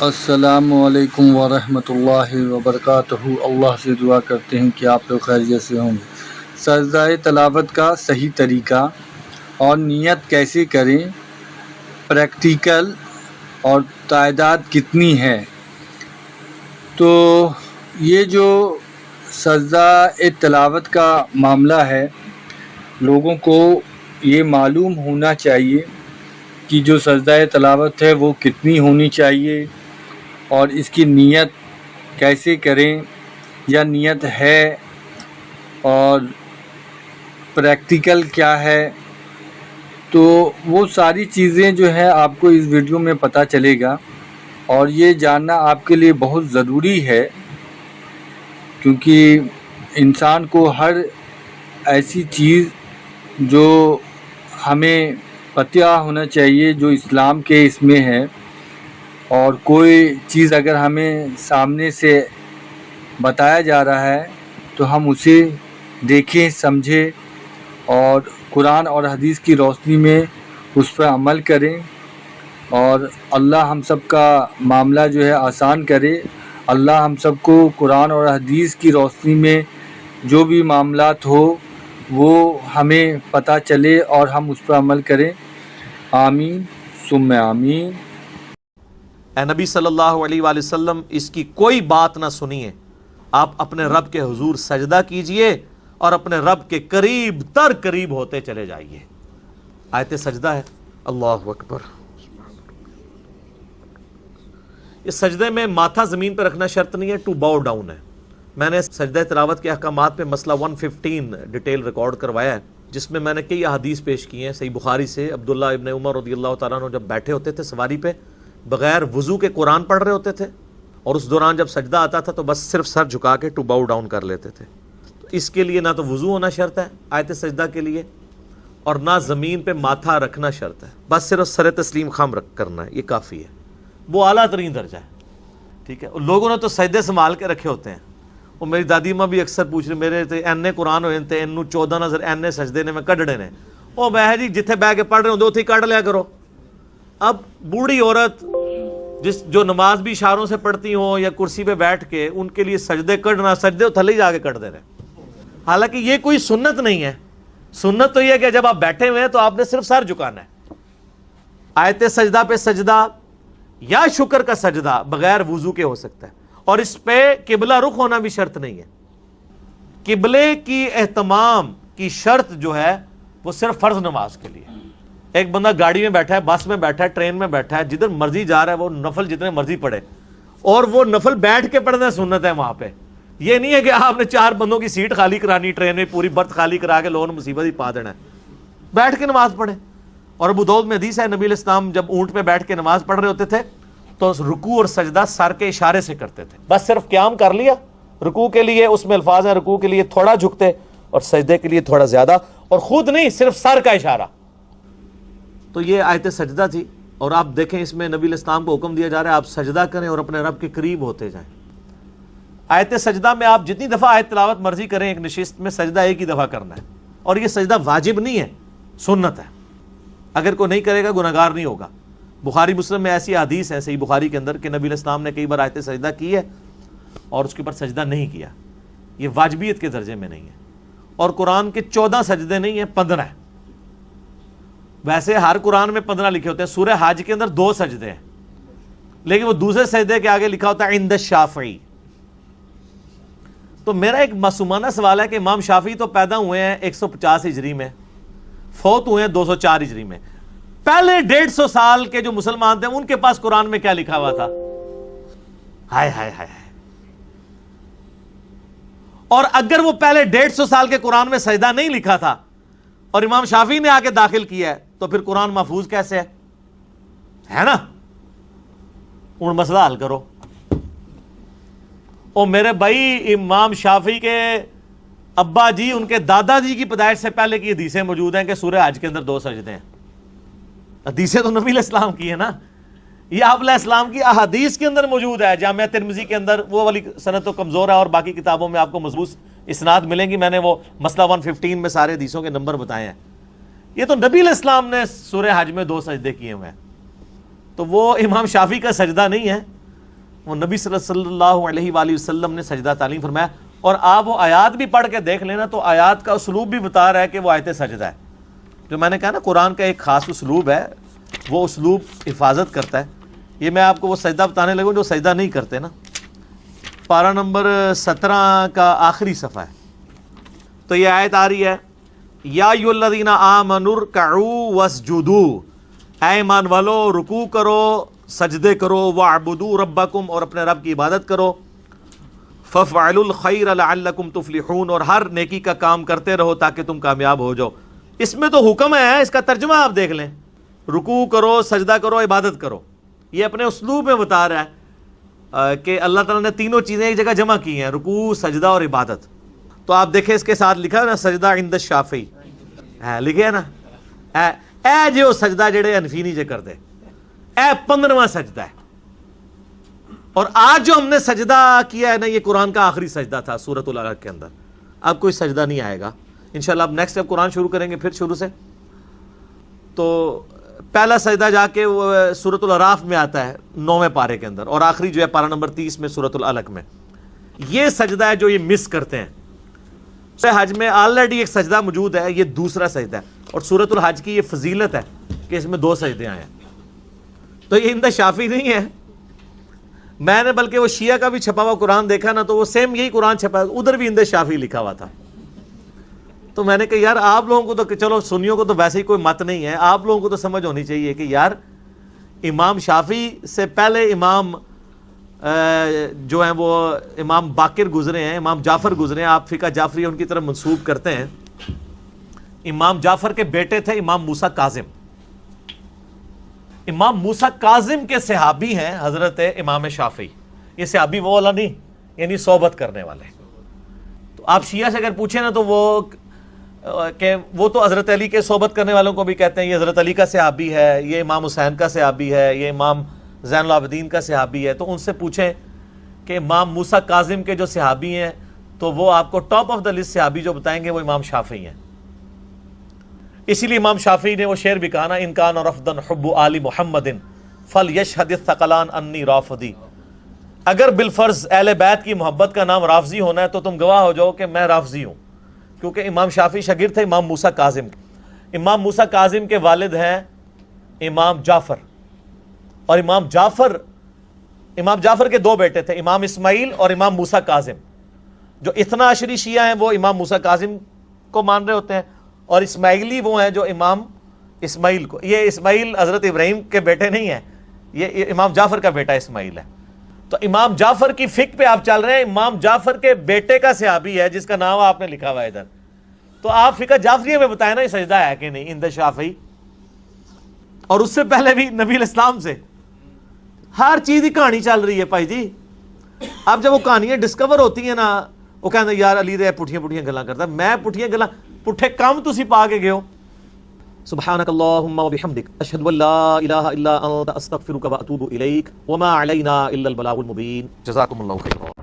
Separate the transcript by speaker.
Speaker 1: السلام علیکم ورحمۃ اللہ وبرکاتہ۔ اللہ سے دعا کرتے ہیں کہ آپ لوگ خیریت سے ہوں گے۔ سجدہ تلاوت کا صحیح طریقہ اور نیت کیسے کریں، پریکٹیکل اور تعداد کتنی ہے۔ تو یہ جو سجدہ تلاوت کا معاملہ ہے، لوگوں کو یہ معلوم ہونا چاہیے کہ جو سجدہ تلاوت ہے وہ کتنی ہونی چاہیے، اور اس کی نیت کیسے کریں، یا نیت ہے اور پریکٹیکل کیا ہے۔ تو وہ ساری چیزیں جو ہے آپ کو اس ویڈیو میں پتہ چلے گا، اور یہ جاننا آپ کے لیے بہت ضروری ہے، کیونکہ انسان کو ہر ایسی چیز جو ہمیں پتہ ہونا چاہیے جو اسلام کے اس میں ہے، اور کوئی چیز اگر ہمیں سامنے سے بتایا جا رہا ہے تو ہم اسے دیکھیں، سمجھیں، اور قرآن اور حدیث کی روشنی میں اس پر عمل کریں، اور اللہ ہم سب کا معاملہ جو ہے آسان کرے۔ اللہ ہم سب کو قرآن اور حدیث کی روشنی میں جو بھی معاملات ہو وہ ہمیں پتہ چلے اور ہم اس پر عمل کریں۔ آمین ثم آمین۔
Speaker 2: اے نبی صلی اللہ علیہ وآلہ وسلم، اس کی کوئی بات نہ سنیے، آپ اپنے رب کے حضور سجدہ کیجئے اور اپنے رب کے قریب تر قریب ہوتے چلے جائیے۔ آیت سجدہ ہے، اللہ اکبر۔ اس سجدے میں ماتھا زمین پہ رکھنا شرط نہیں ہے، ٹو باؤ ڈاؤن ہے۔ میں نے سجدہ تلاوت کے احکامات پہ مسئلہ 115 ڈیٹیل ریکارڈ کروایا ہے، جس میں میں نے کئی احادیث پیش کی ہیں صحیح بخاری سے۔ عبداللہ ابن عمر رضی اللہ تعالیٰ عنہ جب بیٹھے ہوتے تھے سواری پہ، بغیر وضو کے قرآن پڑھ رہے ہوتے تھے، اور اس دوران جب سجدہ آتا تھا تو بس صرف سر جھکا کے ٹو باؤ ڈاؤن کر لیتے تھے۔ تو اس کے لیے نہ تو وضو ہونا شرط ہے آیت سجدہ کے لیے، اور نہ زمین پہ ماتھا رکھنا شرط ہے، بس صرف سر تسلیم خم رکھ کرنا ہے، یہ کافی ہے۔ وہ اعلیٰ ترین درجہ ہے، ٹھیک ہے۔ لوگوں نے تو سجدے سنبھال کے رکھے ہوتے ہیں۔ اور میری دادی ماں بھی اکثر پوچھ رہے، میرے تے اینے قرآن ہوئے تے انہوں 14 نظر اینے سجدے نے میں کڈنے نے، او میں جی جتھے بہ کے پڑھ رہے ہوں اتھے کڈ لیا کرو۔ اب بوڑھی عورت جو نماز بھی اشاروں سے پڑھتی ہوں یا کرسی پہ بیٹھ کے، ان کے لیے سجدے کڈنا، سجدے تھلے ہی جا کے کڈ دے رہے۔ حالانکہ یہ کوئی سنت نہیں ہے۔ سنت تو یہ ہے کہ جب آپ بیٹھے ہوئے ہیں تو آپ نے صرف سر جھکانا ہے۔ آیت سجدہ پہ سجدہ یا شکر کا سجدہ بغیر وضو کے ہو سکتا ہے، اور اس پہ قبلہ رخ ہونا بھی شرط نہیں ہے۔ قبلے کی اہتمام کی شرط جو ہے وہ صرف فرض نماز کے لیے۔ ایک بندہ گاڑی میں بیٹھا ہے، بس میں بیٹھا ہے، ٹرین میں بیٹھا ہے، جدھر مرضی جا رہا ہے وہ نفل جتنے مرضی پڑھے، اور وہ نفل بیٹھ کے پڑھنا سنت ہے وہاں پہ۔ یہ نہیں ہے کہ آپ نے 4 بندوں کی سیٹ خالی کرانی ٹرین میں، پوری برتھ خالی کرا کے لوگوں نے مصیبت ہی پا دینا ہے۔ بیٹھ کے نماز پڑھے۔ اور ابو داؤد میں حدیث ہے، نبی علیہ السلام جب اونٹ پہ بیٹھ کے نماز پڑھ رہے ہوتے تھے تو رکوع اور سجدہ سر کے اشارے سے کرتے تھے، بس صرف قیام کر لیا۔ رکوع کے لیے اس میں الفاظ ہیں، رکوع کے لیے تھوڑا جھکتے اور سجدے کے لیے تھوڑا زیادہ، اور خود نہیں، صرف سر کا اشارہ۔ تو یہ آیت سجدہ تھی، اور آپ دیکھیں اس میں نبی علیہ السلام کو حکم دیا جا رہا ہے آپ سجدہ کریں اور اپنے رب کے قریب ہوتے جائیں۔ آیت سجدہ میں آپ جتنی دفعہ آیت تلاوت مرضی کریں، ایک نشست میں سجدہ ایک ہی دفعہ کرنا ہے، اور یہ سجدہ واجب نہیں ہے، سنت ہے۔ اگر کوئی نہیں کرے گا گناہگار نہیں ہوگا۔ بخاری مسلم میں ایسی حدیث ہے صحیح بخاری کے اندر کہ نبی علیہ السلام نے کئی بار آیت سجدہ کی ہے اور اس کے اوپر سجدہ نہیں کیا۔ یہ واجبیت کے درجے میں نہیں ہے، اور قرآن کے 14 سجدے نہیں ہیں، 15 ہیں۔ ویسے ہر قرآن میں 15 لکھے ہوتے ہیں، سورہ حج کے اندر 2 سجدے ہیں، لیکن وہ دوسرے سجدے کے آگے لکھا ہوتا ہے عند الشافعی۔ تو میرا ایک معصومانہ سوال ہے کہ امام شافعی تو پیدا ہوئے ہیں 150 ہجری میں، فوت ہوئے ہیں 204 ہجری میں، پہلے 150 سال کے جو مسلمان تھے ان کے پاس قرآن میں کیا لکھا ہوا تھا؟ ہائے ہائے ہائے۔ اور اگر وہ پہلے 150 سال کے قرآن میں سجدہ نہیں لکھا تھا اور امام شافعی نے آ کے داخل کیا ہے تو پھر قرآن محفوظ کیسے ہے نا؟ ان مسئلہ حل کرو۔ او میرے بھائی، امام شافعی کے ابا جی، ان کے دادا جی کی پیدائش سے پہلے کی حدیثیں موجود ہیں کہ سورہ حج کے اندر 2 سجدے ہیں۔ حدیثیں تو نبی علیہ السلام کی ہے نا، یہ آپ علیہ السلام کی احادیث کے اندر موجود ہے۔ جامعہ ترمذی کے اندر وہ والی سند تو کمزور ہے، اور باقی کتابوں میں آپ کو مضبوط اسناد ملیں گی۔ میں نے وہ مسئلہ 115 میں سارے حدیثوں کے نمبر بتائے ہیں۔ یہ تو نبی علیہ السلام نے سورہ حج میں 2 سجدے کیے ہوئے ہیں، تو وہ امام شافعی کا سجدہ نہیں ہے۔ وہ نبی صلی اللہ علیہ وآلہ وسلم نے سجدہ تعلیم فرمایا، اور آپ وہ آیات بھی پڑھ کے دیکھ لینا تو آیات کا اسلوب بھی بتا رہا ہے کہ وہ آیت سجدہ ہے. جو میں نے کہا نا قرآن کا ایک خاص اسلوب ہے، وہ اسلوب حفاظت کرتا ہے. یہ میں آپ کو وہ سجدہ بتانے لگوں جو سجدہ نہیں کرتے نا. پارہ نمبر 17 کا آخری صفحہ ہے. تو یہ آیت آ رہی ہے، یا ایھا الذین آمنوا ارکعوا واسجدوا، اے ایمان والو رکوع کرو، سجدے کرو، واعبدوا ربکم، اور اپنے رب کی عبادت کرو، فافعلوا الخیر لعلکم تفلحون، اور ہر نیکی کا کام کرتے رہو تاکہ تم کامیاب ہو جاؤ. اس میں تو حکم ہے، اس کا ترجمہ آپ دیکھ لیں، رکوع کرو، سجدہ کرو، عبادت کرو. یہ اپنے اسلوب میں بتا رہا ہے کہ اللہ تعالیٰ نے تینوں چیزیں ایک جگہ جمع کی ہیں، رکوع، سجدہ اور عبادت. تو آپ دیکھیں اس کے ساتھ لکھا ہے نا سجدہ عند الشافعی، لکھے ہے نا، اے جو سجدہ جڑے حنفی نہیں جے کرتے، اے 15واں سجدہ ہے. اور آج جو ہم نے سجدہ کیا ہے نا، یہ قرآن کا آخری سجدہ تھا سورۃ العلق کے اندر. اب کوئی سجدہ نہیں آئے گا انشاءاللہ. اب نیکسٹ جب قرآن شروع کریں گے پھر شروع سے. تو پہلا سجدہ جا کے وہ سورۃ الاعراف میں آتا ہے 9ویں پارے کے اندر، اور آخری جو ہے پارہ نمبر 30 میں سورۃ العلق میں. یہ سجدہ ہے جو یہ مس کرتے ہیں. حج میں آلریڈی ایک سجدہ موجود ہے، یہ دوسرا سجدہ ہے. اور سورۃ الحج کی یہ فضیلت ہے کہ اس میں 2 سجدے آئے ہیں. تو یہ عند شافعی نہیں ہے. میں نے بلکہ وہ شیعہ کا بھی چھپا ہوا قرآن دیکھا نا، تو وہ سیم یہی قرآن چھپا ہے، ادھر بھی عند شافعی لکھا ہوا تھا. تو میں نے کہا یار آپ لوگوں کو تو چلو سنیوں کو تو ویسے ہی کوئی مت نہیں ہے، آپ لوگوں کو تو سمجھ ہونی چاہیے کہ یار امام شافعی سے پہلے امام جو ہیں وہ امام باقر گزرے ہیں، امام جعفر گزرے ہیں. آپ فقہ جعفری ان کی طرف منسوب کرتے ہیں. امام جعفر کے بیٹے تھے امام موسیٰ کاظم. امام موسیٰ کاظم کے صحابی ہیں حضرت امام شافعی. یہ صحابی وہ والا نہیں، یعنی صحبت کرنے والے. تو آپ شیعہ سے اگر پوچھیں نا تو وہ تو حضرت علی کے صحبت کرنے والوں کو بھی کہتے ہیں یہ حضرت علی کا صحابی ہے، یہ امام حسین کا صحابی ہے، یہ امام زین العابدین کا صحابی ہے. تو ان سے پوچھیں کہ امام موسیٰ کاظم کے جو صحابی ہیں تو وہ آپ کو ٹاپ آف دا لسٹ صحابی جو بتائیں گے وہ امام شافعی ہیں. اسی لیے امام شافعی نے وہ شعر بھی کہا نا، ان کان رفضا حب آل محمد فلیشہد الثقلان انی رافضی. اگر بالفرض اہل بیت کی محبت کا نام رافضی ہونا ہے تو تم گواہ ہو جاؤ کہ میں رافضی ہوں، کیونکہ امام شافعی شاگرد تھے امام موسیٰ کاظم. امام موسیٰ کاظم کے والد ہیں امام جعفر، اور امام جعفر کے 2 بیٹے تھے، امام اسماعیل اور امام موسیٰ کاظم. جو اثنا عشری شیعہ ہیں وہ امام موسیٰ کاظم کو مان رہے ہوتے ہیں، اور اسماعیلی وہ ہیں جو امام اسماعیل کو. یہ اسماعیل حضرت ابراہیم کے بیٹے نہیں ہیں، یہ امام جعفر کا بیٹا اسماعیل ہے. تو امام جعفر کی فقہ پہ آپ چل رہے ہیں، امام جعفر کے بیٹے کا صحابی ہے جس کا نام آپ نے لکھا ہوا ہے ادھر. تو آپ فقہ جعفریہ میں بتائیں نا یہ سجدہ ہے کہ نہیں عند شافعی. اور اس سے پہلے بھی نبی الاسلام سے ہر چیز کی کہانی چل رہی ہے بھائی جی. اب جب وہ کہانیاں ڈسکور ہوتی ہیں نا، وہ کہتے ہیں یار علی دے پٹھیاں گلاں کرتا. میں پٹھیاں گلاں پٹھے کام تسی پا کے گئے ہو. سبحانک اللہم و بحمدک اشہد ان لا الہ الا انت استغفرک و اتوب الیک وما علینا الا البلاغ المبین. جزاکم اللہ خیرا.